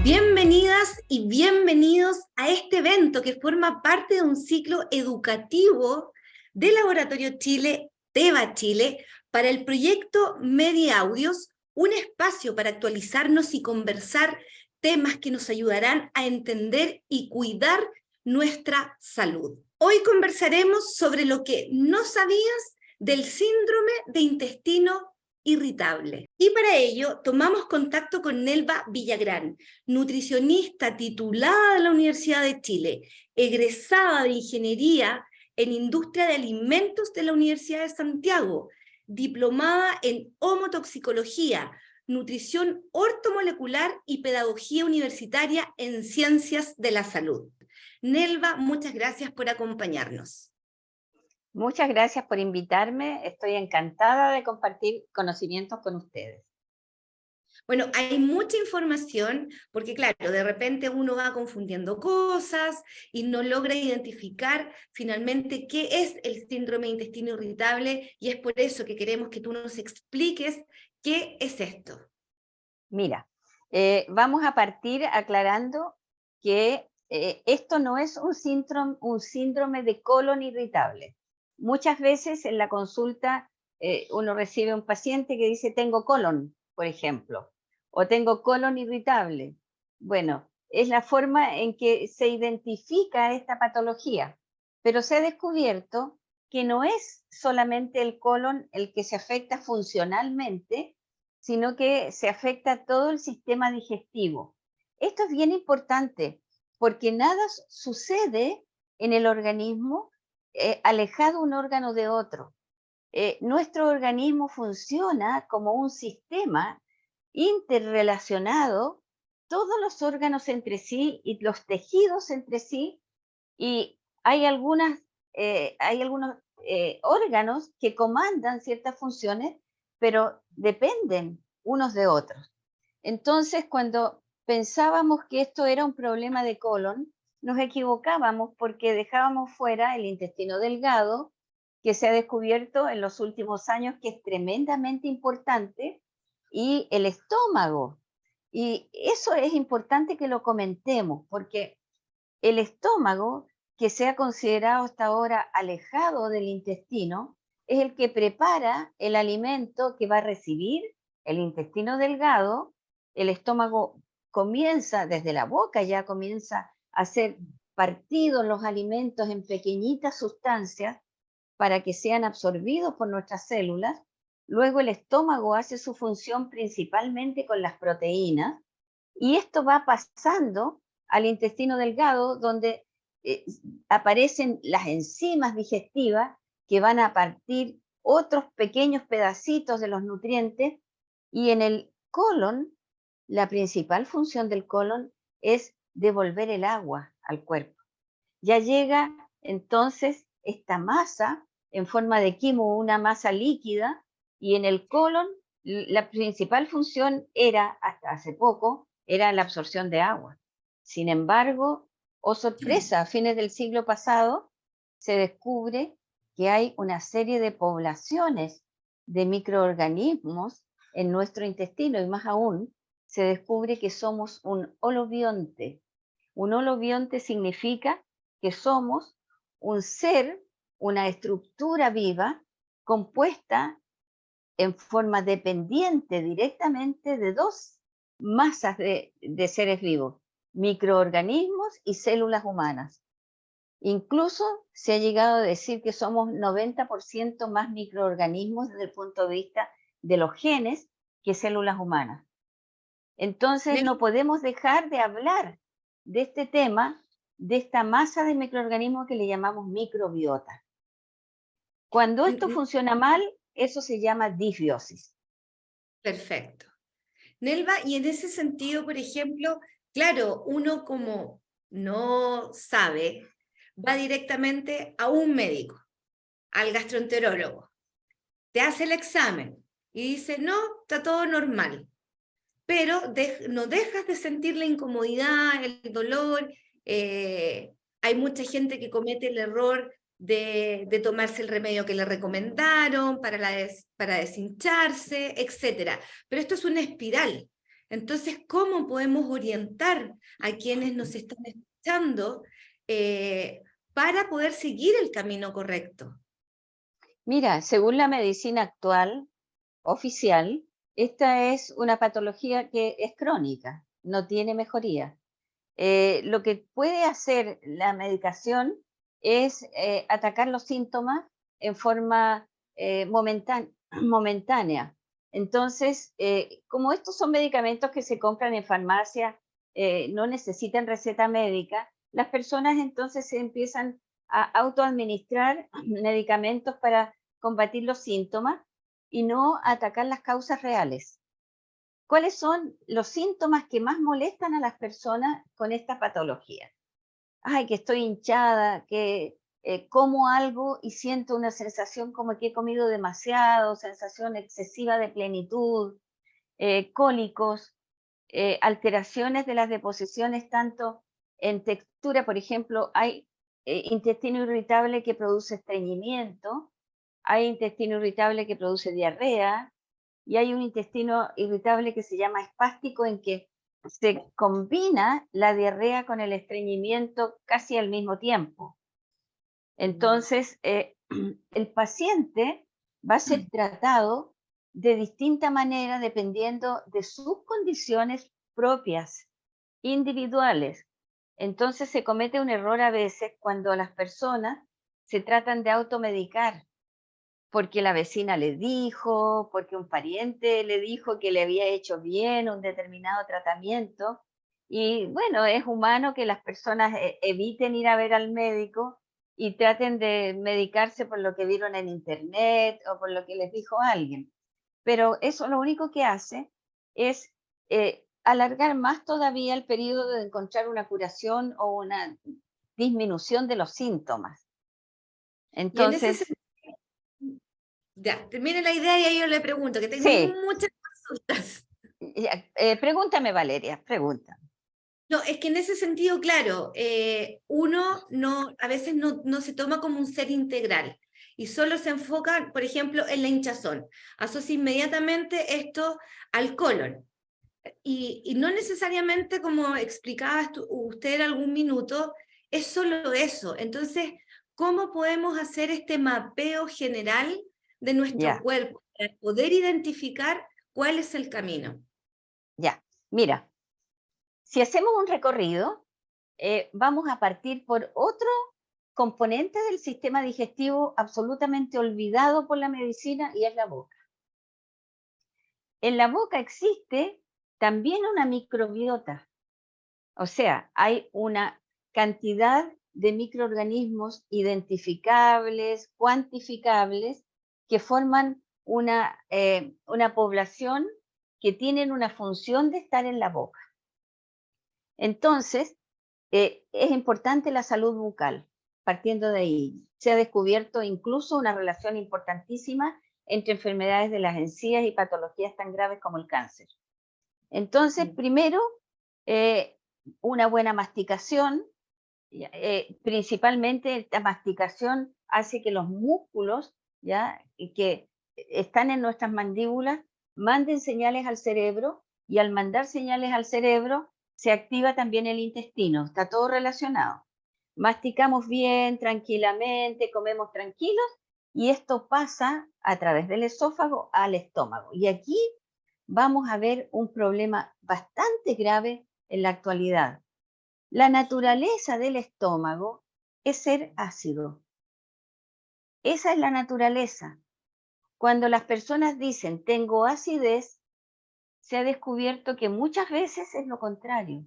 Bienvenidas y bienvenidos a este evento que forma parte de un ciclo educativo de Laboratorio Chile, TEBA Chile, para el proyecto MediAudios, un espacio para actualizarnos y conversar temas que nos ayudarán a entender y cuidar nuestra salud. Hoy conversaremos sobre lo que no sabías del síndrome de intestino irritable. Y para ello tomamos contacto con Nelva Villagrán, nutricionista titulada de la Universidad de Chile, egresada de Ingeniería en Industria de Alimentos de la Universidad de Santiago, diplomada en homotoxicología, nutrición ortomolecular y pedagogía universitaria en ciencias de la salud. Nelva, muchas gracias por acompañarnos. Muchas gracias por invitarme. Estoy encantada de compartir conocimientos con ustedes. Bueno, hay mucha información porque, claro, de repente uno va confundiendo cosas y no logra identificar finalmente qué es el síndrome de intestino irritable, y es por eso que queremos que tú nos expliques qué es esto. Mira, vamos a partir aclarando que esto no es un síndrome de colon irritable. Muchas veces en la consulta uno recibe un paciente que dice tengo colon, por ejemplo, o tengo colon irritable. Bueno, es la forma en que se identifica esta patología, pero se ha descubierto que no es solamente el colon el que se afecta funcionalmente, sino que se afecta todo el sistema digestivo. Esto es bien importante porque nada sucede en el organismo alejado un órgano de otro. Nuestro organismo funciona como un sistema interrelacionado, todos los órganos entre sí y los tejidos entre sí, y hay algunos órganos que comandan ciertas funciones, pero dependen unos de otros. Entonces, cuando pensábamos que esto era un problema de colon, nos equivocábamos porque dejábamos fuera el intestino delgado, que se ha descubierto en los últimos años que es tremendamente importante, y el estómago. Y eso es importante que lo comentemos, porque el estómago, que se ha considerado hasta ahora alejado del intestino, es el que prepara el alimento que va a recibir el intestino delgado. El estómago comienza, desde la boca ya comienza a hacer partidos los alimentos en pequeñitas sustancias para que sean absorbidos por nuestras células. Luego el estómago hace su función principalmente con las proteínas, y esto va pasando al intestino delgado, donde aparecen las enzimas digestivas que van a partir otros pequeños pedacitos de los nutrientes, y en el colon, la principal función del colon es devolver el agua al cuerpo. Ya llega entonces esta masa en forma de quimo, una masa líquida, y en el colon la principal función era, hasta hace poco, era la absorción de agua. Sin embargo, oh sorpresa, a fines del siglo pasado se descubre que hay una serie de poblaciones de microorganismos en nuestro intestino, y más aún, se descubre que somos un holobionte. Un holobionte significa que somos un ser, una estructura viva compuesta en forma dependiente directamente de dos masas de seres vivos, microorganismos y células humanas. Incluso se ha llegado a decir que somos 90% más microorganismos desde el punto de vista de los genes que células humanas. Entonces no podemos dejar de hablar de este tema, de esta masa de microorganismos que le llamamos microbiota. Cuando esto funciona mal, eso se llama disbiosis. Perfecto. Nelva, y en ese sentido, por ejemplo, claro, uno como no sabe, va directamente a un médico, al gastroenterólogo, te hace el examen y dice, no, está todo normal, pero no dejas de sentir la incomodidad, el dolor. Hay mucha gente que comete el error de tomarse el remedio que le recomendaron para deshincharse, etc. Pero esto es una espiral. Entonces, ¿cómo podemos orientar a quienes nos están escuchando para poder seguir el camino correcto? Mira, según la medicina actual, oficial, esta es una patología que es crónica, no tiene mejoría. Lo que puede hacer la medicación es atacar los síntomas en forma momentánea. Entonces, como estos son medicamentos que se compran en farmacia, no necesitan receta médica, las personas entonces se empiezan a autoadministrar medicamentos para combatir los síntomas y no atacar las causas reales. ¿Cuáles son los síntomas que más molestan a las personas con esta patología? Ay, que estoy hinchada, que como algo y siento una sensación como que he comido demasiado, sensación excesiva de plenitud, cólicos, alteraciones de las deposiciones tanto en textura, por ejemplo, hay intestino irritable que produce estreñimiento, hay intestino irritable que produce diarrea, y hay un intestino irritable que se llama espástico, en que se combina la diarrea con el estreñimiento casi al mismo tiempo. Entonces, el paciente va a ser tratado de distinta manera dependiendo de sus condiciones propias, individuales. Entonces se comete un error a veces cuando las personas se tratan de automedicar porque la vecina le dijo, porque un pariente le dijo que le había hecho bien un determinado tratamiento. Y bueno, es humano que las personas eviten ir a ver al médico y traten de medicarse por lo que vieron en internet o por lo que les dijo alguien. Pero eso lo único que hace es alargar más todavía el periodo de encontrar una curación o una disminución de los síntomas. Y en ese Entonces, sentido, ya, termine la idea y ahí yo le pregunto, que tengo sí. muchas consultas. Ya, pregúntame, Valeria, pregunta. No, es que en ese sentido, claro, uno no, a veces no se toma como un ser integral y solo se enfoca, por ejemplo, en la hinchazón. Asocia inmediatamente esto al colon. Y no necesariamente, como explicaba usted en algún minuto, es solo eso. Entonces, ¿cómo podemos hacer este mapeo general de nuestro Ya, cuerpo para poder identificar cuál es el camino? ya. Mira, si hacemos un recorrido, vamos a partir por otro componente del sistema digestivo absolutamente olvidado por la medicina y es la boca. En la boca existe también una microbiota, o sea, hay una cantidad de microorganismos identificables, cuantificables, que forman una población que tienen una función de estar en la boca. Entonces, es importante la salud bucal, partiendo de ahí. Se ha descubierto incluso una relación importantísima entre enfermedades de las encías y patologías tan graves como el cáncer. Entonces, primero, eh, una buena masticación, principalmente esta masticación hace que los músculos, ¿ya? Y que están en nuestras mandíbulas manden señales al cerebro y al mandar señales al cerebro se activa también el intestino, está todo relacionado. Masticamos bien, tranquilamente, comemos tranquilos y esto pasa a través del esófago al estómago. Y aquí vamos a ver un problema bastante grave en la actualidad. La naturaleza del estómago es ser ácido. Esa es la naturaleza. Cuando las personas dicen tengo acidez, se ha descubierto que muchas veces es lo contrario.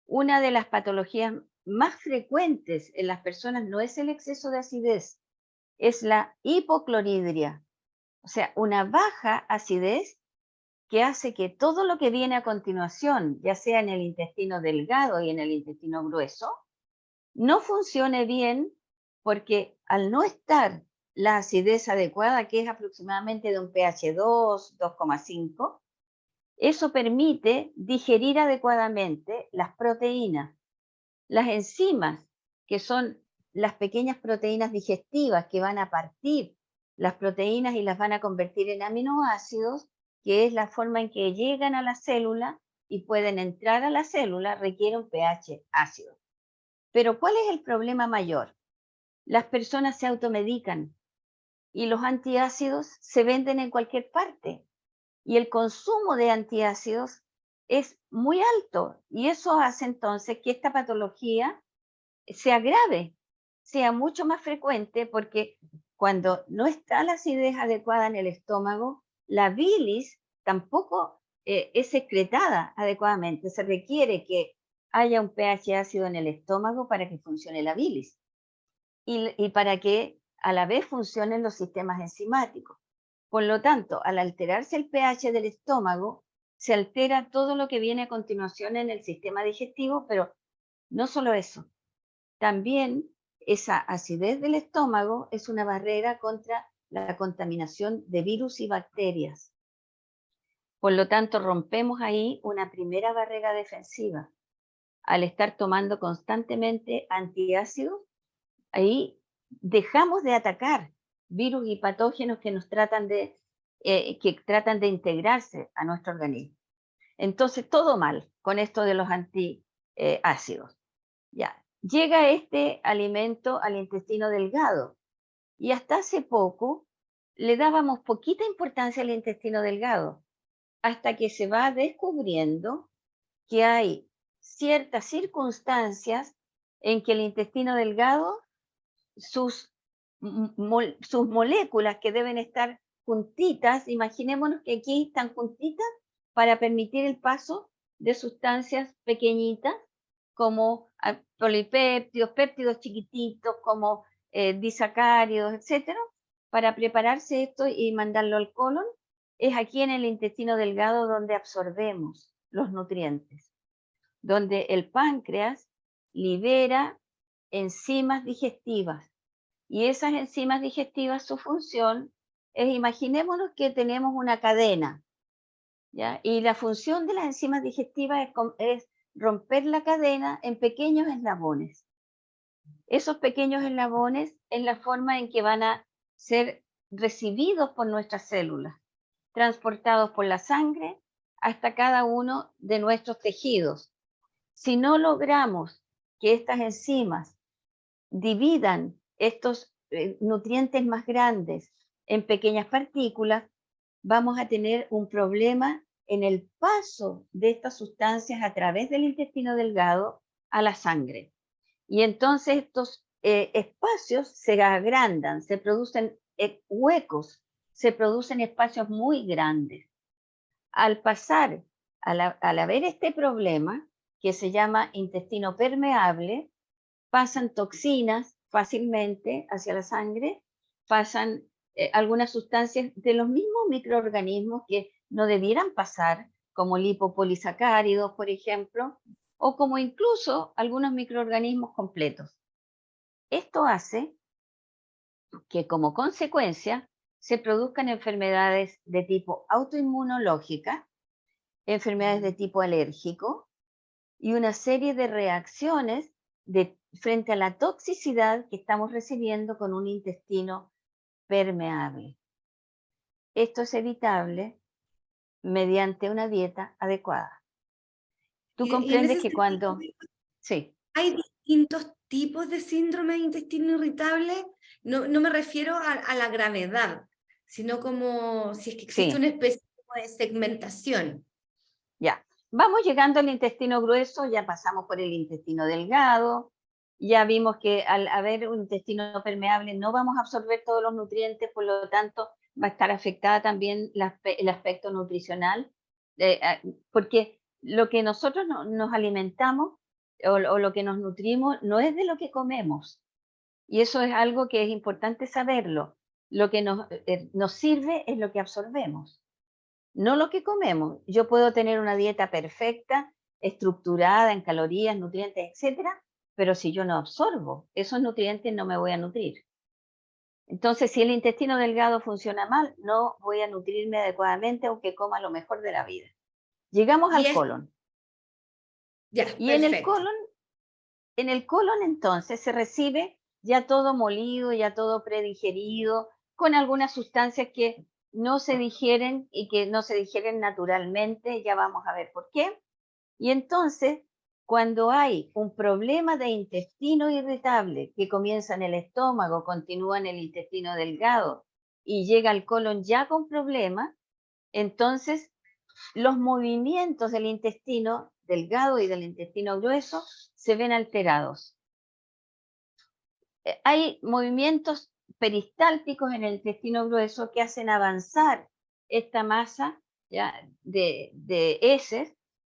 Una de las patologías más frecuentes en las personas no es el exceso de acidez, es la hipocloridria, o sea, una baja acidez que hace que todo lo que viene a continuación, ya sea en el intestino delgado y en el intestino grueso, no funcione bien porque al no estar la acidez adecuada, que es aproximadamente de un pH 2, 2,5, eso permite digerir adecuadamente las proteínas. Las enzimas, que son las pequeñas proteínas digestivas que van a partir las proteínas y las van a convertir en aminoácidos, que es la forma en que llegan a la célula y pueden entrar a la célula, requiere un pH ácido. Pero ¿cuál es el problema mayor? Las personas se automedican y los antiácidos se venden en cualquier parte y el consumo de antiácidos es muy alto y eso hace entonces que esta patología se agrave, sea mucho más frecuente, porque cuando no está la acidez adecuada en el estómago, la bilis tampoco es secretada adecuadamente. Se requiere que haya un pH ácido en el estómago para que funcione la bilis y para que a la vez funcionen los sistemas enzimáticos. Por lo tanto, al alterarse el pH del estómago, se altera todo lo que viene a continuación en el sistema digestivo, pero no solo eso, también esa acidez del estómago es una barrera contra la contaminación de virus y bacterias. Por lo tanto, rompemos ahí una primera barrera defensiva. Al estar tomando constantemente antiácidos, ahí dejamos de atacar virus y patógenos que que tratan de integrarse a nuestro organismo. Entonces, todo mal con esto de los antiácidos. Ya. Llega este alimento al intestino delgado y hasta hace poco le dábamos poquita importancia al intestino delgado, hasta que se va descubriendo que hay ciertas circunstancias en que el intestino delgado, sus, sus moléculas que deben estar juntitas, imaginémonos que aquí están juntitas para permitir el paso de sustancias pequeñitas como polipéptidos, péptidos chiquititos, como disacáridos, etcétera, para prepararse esto y mandarlo al colon. Es aquí en el intestino delgado donde absorbemos los nutrientes, donde el páncreas libera enzimas digestivas. Y esas enzimas digestivas, su función es, imaginémonos que tenemos una cadena, ¿ya? Y la función de las enzimas digestivas es romper la cadena en pequeños eslabones. Esos pequeños eslabones es la forma en que van a ser recibidos por nuestras células, transportados por la sangre hasta cada uno de nuestros tejidos. Si no logramos que estas enzimas dividan estos nutrientes más grandes en pequeñas partículas, vamos a tener un problema en el paso de estas sustancias a través del intestino delgado a la sangre. Y entonces estos espacios se agrandan, se producen huecos, se producen espacios muy grandes. Al pasar, al haber este problema, que se llama intestino permeable, pasan toxinas fácilmente hacia la sangre, pasan algunas sustancias de los mismos microorganismos que no debieran pasar, como lipopolisacáridos, por ejemplo, o como incluso algunos microorganismos completos. Esto hace que como consecuencia se produzcan enfermedades de tipo autoinmunológica, enfermedades de tipo alérgico y una serie de reacciones frente a la toxicidad que estamos recibiendo con un intestino permeable. Esto es evitable mediante una dieta adecuada. Tú Y en comprendes ese que sentido, cuando... Sí, hay distintos tipos de síndrome de intestino irritable. No me refiero a la gravedad, sino como si es que existe sí, una especie de segmentación. ya. Vamos llegando al intestino grueso, ya pasamos por el intestino delgado, ya vimos que al haber un intestino permeable no vamos a absorber todos los nutrientes, por lo tanto va a estar afectada también el aspecto nutricional, porque lo que nosotros nos alimentamos o lo que nos nutrimos no es de lo que comemos. Y eso es algo que es importante saberlo. Lo que nos sirve es lo que absorbemos, no lo que comemos. Yo puedo tener una dieta perfecta, estructurada en calorías, nutrientes, etcétera, pero si yo no absorbo esos nutrientes no me voy a nutrir. Entonces, si el intestino delgado funciona mal, no voy a nutrirme adecuadamente aunque coma lo mejor de la vida. Llegamos Y al es, colon. ya, Y perfecto. en el colon entonces se recibe ya todo molido, ya todo predigerido, con algunas sustancias que no se digieren y que no se digieren naturalmente, ya vamos a ver por qué. Y entonces, cuando hay un problema de intestino irritable que comienza en el estómago, continúa en el intestino delgado y llega al colon ya con problemas, entonces los movimientos del intestino delgado y del intestino grueso se ven alterados. Hay movimientos peristálticos en el intestino grueso que hacen avanzar esta masa, ¿ya?, de heces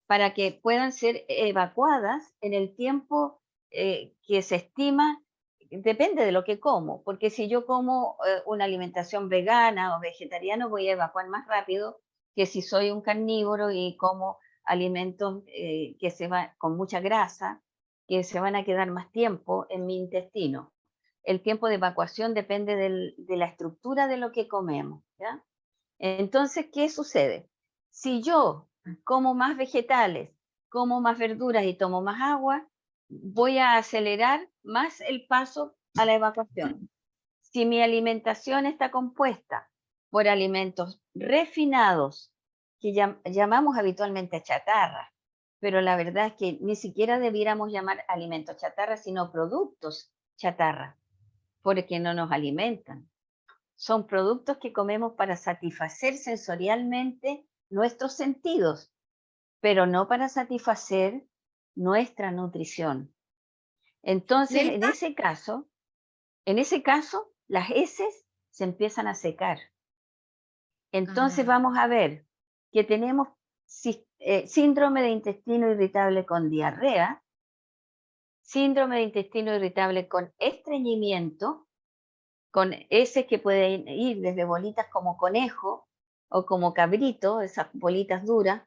para que puedan ser evacuadas en el tiempo que se estima, depende de lo que como, porque si yo como una alimentación vegana o vegetariana voy a evacuar más rápido que si soy un carnívoro y como alimentos que se van con mucha grasa, que se van a quedar más tiempo en mi intestino. El tiempo de evacuación depende de la estructura de lo que comemos, ¿ya? Entonces, ¿qué sucede? Si yo como más vegetales, como más verduras y tomo más agua, voy a acelerar más el paso a la evacuación. Si mi alimentación está compuesta por alimentos refinados, que llamamos habitualmente chatarra, pero la verdad es que ni siquiera debiéramos llamar alimentos chatarra, sino productos chatarra, porque no nos alimentan. Son productos que comemos para satisfacer sensorialmente nuestros sentidos, pero no para satisfacer nuestra nutrición. Entonces, Nelva, en ese caso, las heces se empiezan a secar. Entonces ah, vamos a ver que tenemos síndrome de intestino irritable con diarrea, síndrome de intestino irritable con estreñimiento, con heces que pueden ir desde bolitas como conejo o como cabrito, esas bolitas duras,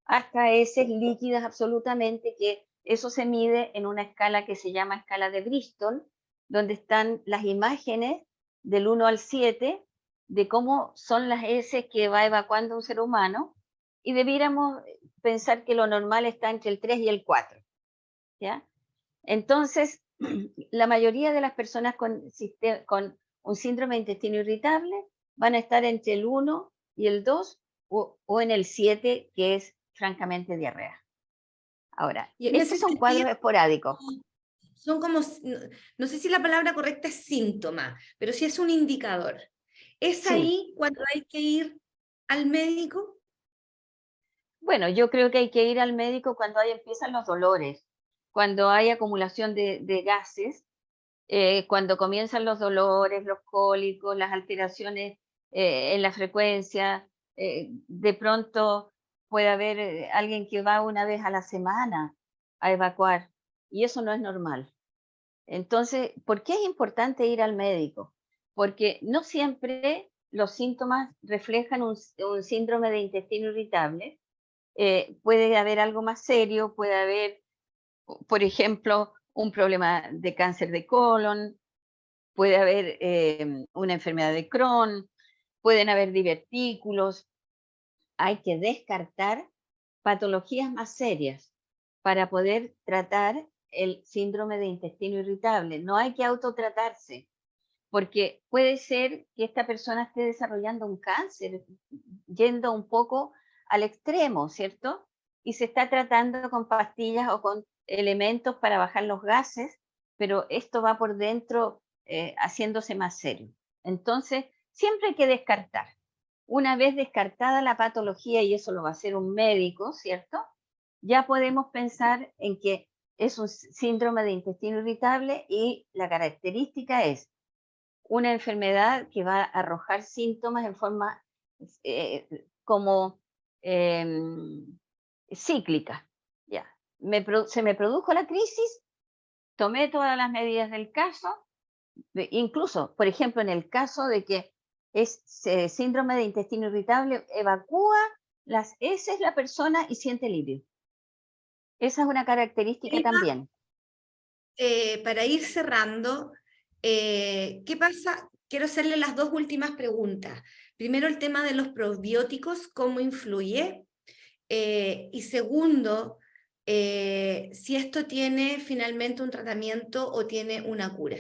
hasta heces líquidas absolutamente, que eso se mide en una escala que se llama escala de Bristol, donde están las imágenes del 1 al 7 de cómo son las heces que va evacuando un ser humano, y debiéramos pensar que lo normal está entre el 3 y el 4, ¿ya? Entonces, la mayoría de las personas con un síndrome de intestino irritable van a estar entre el 1 y el 2 o en el 7, que es francamente diarrea. Ahora, y en ese estos son sentido, cuadros esporádicos. son como, no sé si la palabra correcta es síntoma, pero sí es un indicador. ¿Es Sí, ahí cuando hay que ir al médico? bueno, yo creo que hay que ir al médico cuando ahí empiezan los dolores, cuando hay acumulación de gases, cuando comienzan los dolores, los cólicos, las alteraciones en la frecuencia, de pronto puede haber alguien que va una vez a la semana a evacuar y eso no es normal. Entonces, ¿por qué es importante ir al médico? Porque no siempre los síntomas reflejan un síndrome de intestino irritable. Puede haber algo más serio, puede haber, por ejemplo, un problema de cáncer de colon, puede haber una enfermedad de Crohn, pueden haber divertículos. Hay que descartar patologías más serias para poder tratar el síndrome de intestino irritable. No hay que autotratarse, porque puede ser que esta persona esté desarrollando un cáncer, yendo un poco al extremo, ¿cierto? Y se está tratando con pastillas o con elementos para bajar los gases, pero esto va por dentro haciéndose más serio. Entonces, siempre hay que descartar. Una vez descartada la patología, y eso lo va a hacer un médico, ¿cierto? Ya podemos pensar en que es un síndrome de intestino irritable y la característica es una enfermedad que va a arrojar síntomas en forma como cíclica. Ya. Se me produjo la crisis, tomé todas las medidas del caso, incluso, por ejemplo, en el caso de que es síndrome de intestino irritable, evacúa las heces la persona y siente alivio. Esa es una característica también. Para ir cerrando, ¿qué pasa? Quiero hacerle las dos últimas preguntas. Primero, el tema de los probióticos, ¿cómo influye? Y segundo, si esto tiene finalmente un tratamiento o tiene una cura.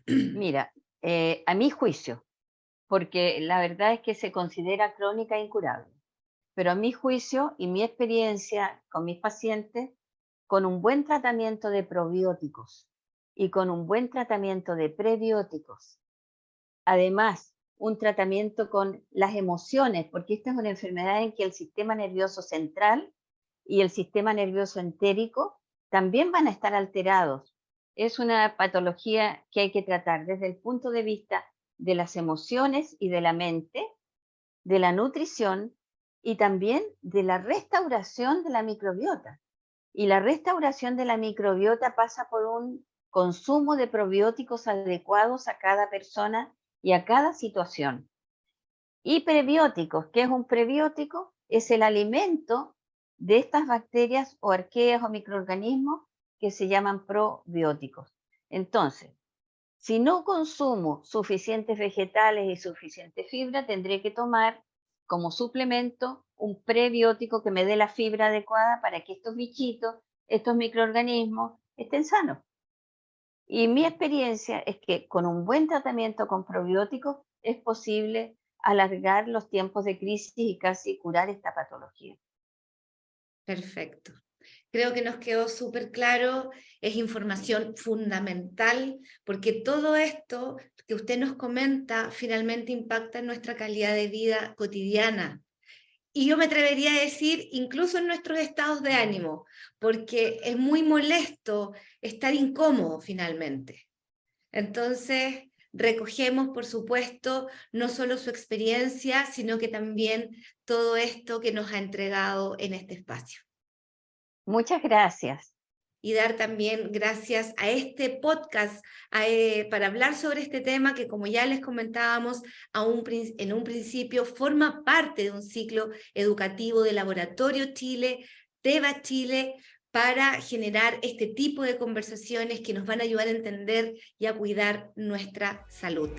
Mira, a mi juicio, porque la verdad es que se considera crónica e incurable. Pero a mi juicio y mi experiencia con mis pacientes, con un buen tratamiento de probióticos y con un buen tratamiento de prebióticos, además un tratamiento con las emociones, porque esta es una enfermedad en que el sistema nervioso central y el sistema nervioso entérico también van a estar alterados. Es una patología que hay que tratar desde el punto de vista de las emociones y de la mente, de la nutrición y también de la restauración de la microbiota. Y la restauración de la microbiota pasa por un consumo de probióticos adecuados a cada persona y a cada situación. Y prebióticos, ¿qué es un prebiótico? Es el alimento de estas bacterias o arqueas o microorganismos que se llaman probióticos. Entonces, si no consumo suficientes vegetales y suficiente fibra, tendré que tomar como suplemento un prebiótico que me dé la fibra adecuada para que estos bichitos, estos microorganismos estén sanos. Y mi experiencia es que con un buen tratamiento con probióticos es posible alargar los tiempos de crisis y casi curar esta patología. Perfecto. Creo que nos quedó súper claro, es información fundamental, porque todo esto que usted nos comenta finalmente impacta en nuestra calidad de vida cotidiana. Y yo me atrevería a decir, incluso en nuestros estados de ánimo, porque es muy molesto estar incómodo finalmente. Entonces, recogemos, por supuesto, no solo su experiencia, sino que también todo esto que nos ha entregado en este espacio. Muchas gracias. Y dar también gracias a este podcast para hablar sobre este tema que, como ya les comentábamos en un principio, forma parte de un ciclo educativo de Laboratorio Chile, TEBA Chile, para generar este tipo de conversaciones que nos van a ayudar a entender y a cuidar nuestra salud.